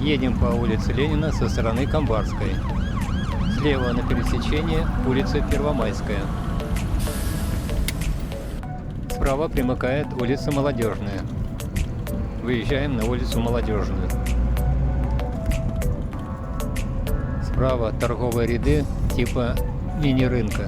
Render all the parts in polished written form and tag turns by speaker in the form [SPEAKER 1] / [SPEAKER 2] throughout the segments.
[SPEAKER 1] Едем по улице Ленина со стороны Камбарской. Слева на пересечении улица Первомайская. Справа примыкает улица Молодежная. Выезжаем на улицу Молодежную. Справа торговые ряды типа мини-рынка.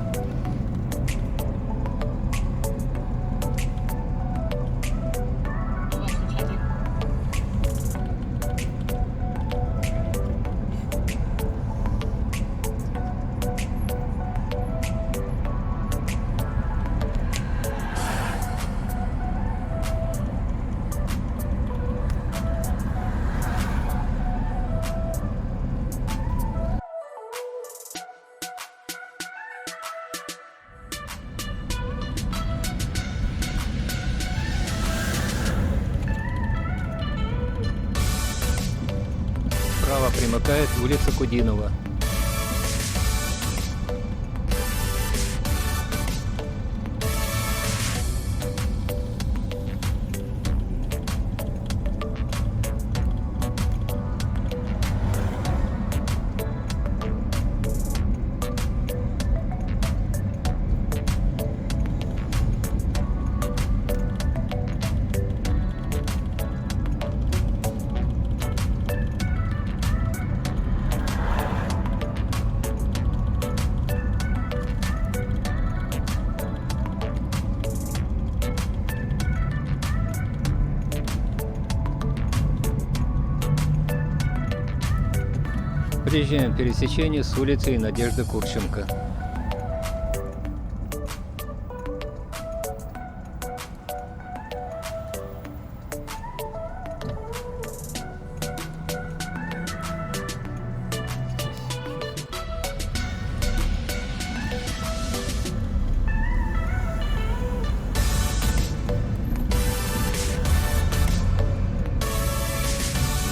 [SPEAKER 1] Справа примыкает улица Кудинова. Приезжаем в пересечение с улицей Надежды Курченко.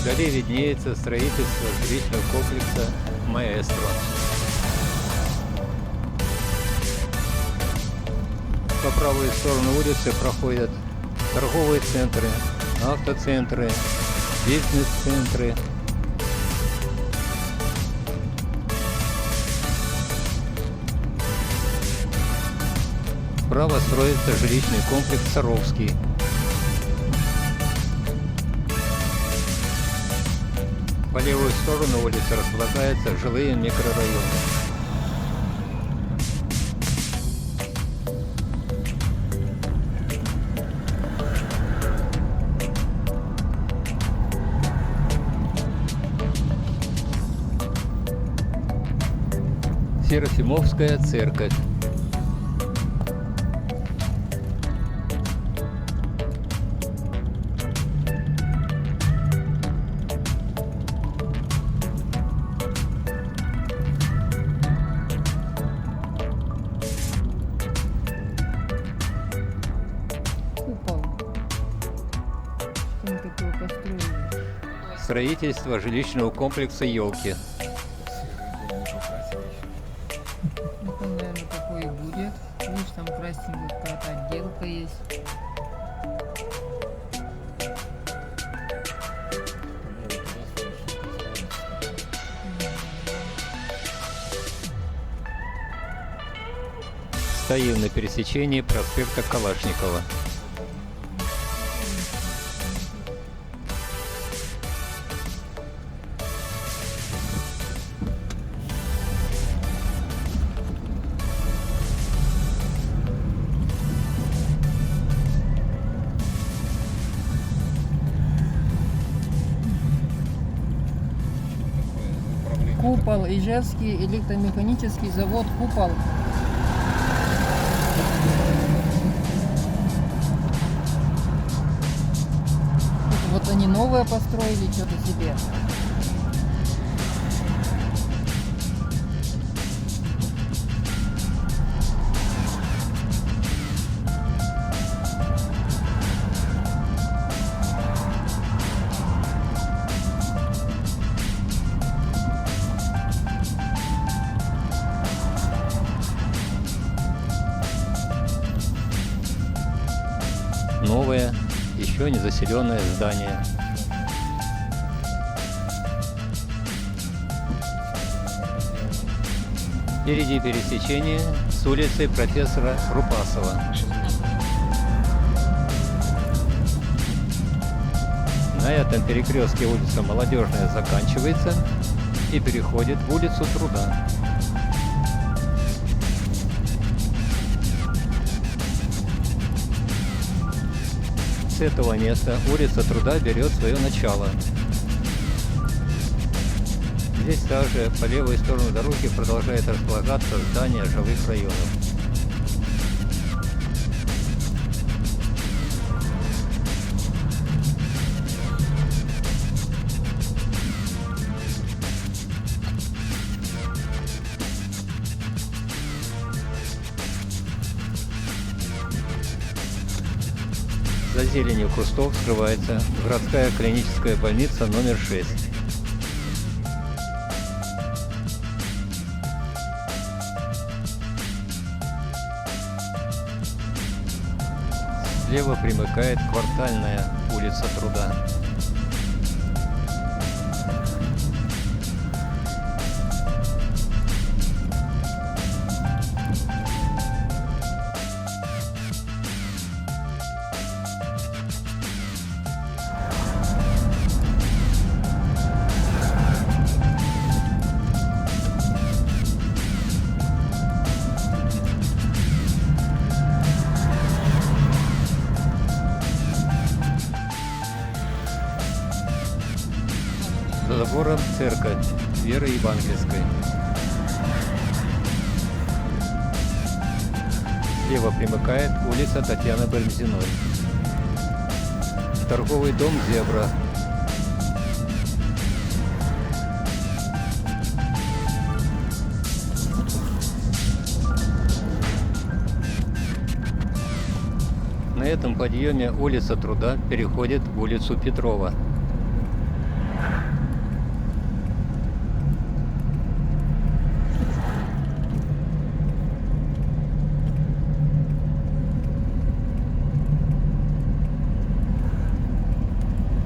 [SPEAKER 1] Вдали виднеется строительство жилищного комплекса «Маэстро». По правую сторону улицы проходят торговые центры, автоцентры, бизнес-центры. Справа строится жилищный комплекс «Саровский». По левую сторону улицы располагаются жилые микрорайоны. Серафимовская церковь.
[SPEAKER 2] Купол. Что мы такое построили?
[SPEAKER 1] Строительство жилищного комплекса «Елки».
[SPEAKER 2] Ну, он, наверное, такой и будет. Видишь, там красненькая какая-то отделка есть.
[SPEAKER 1] Стоим на пересечении проспекта Калашникова.
[SPEAKER 2] Купол, Ижевский электромеханический завод «Купол». Вот они новое построили, что-то себе.
[SPEAKER 1] Новое, еще не заселенное здание. Впереди пересечение с улицей профессора Рупасова. На этом перекрестке улица Молодежная заканчивается и переходит в улицу Труда. С этого места улица Труда берет свое начало. Здесь также по левой стороне дороги продолжает располагаться здание жилых районов. За зеленью кустов скрывается городская клиническая больница номер 6. Слева примыкает квартальная улица Труда. За забором церковь Веры Евангельской. Слева примыкает улица Татьяны Бармзиной. Торговый дом «Зебра». На этом подъеме улица Труда переходит в улицу Петрова.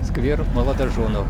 [SPEAKER 1] Сквер молодоженов.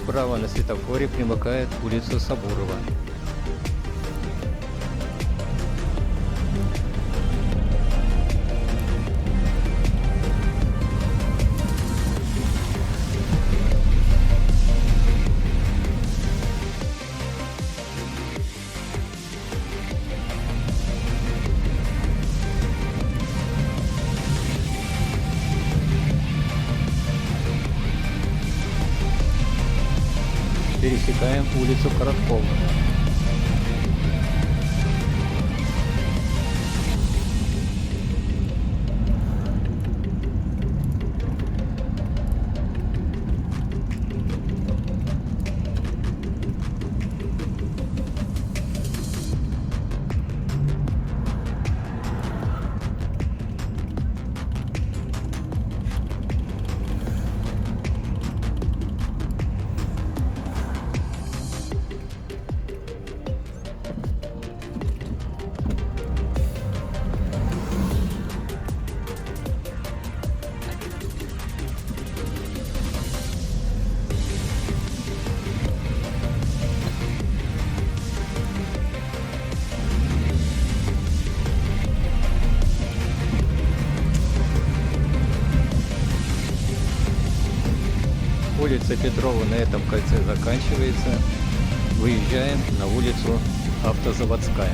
[SPEAKER 1] Справа на светофоре примыкает улица Сабурова. Пересекаем улицу Короткова. Улица Петрова на этом кольце заканчивается. Выезжаем на улицу Автозаводская.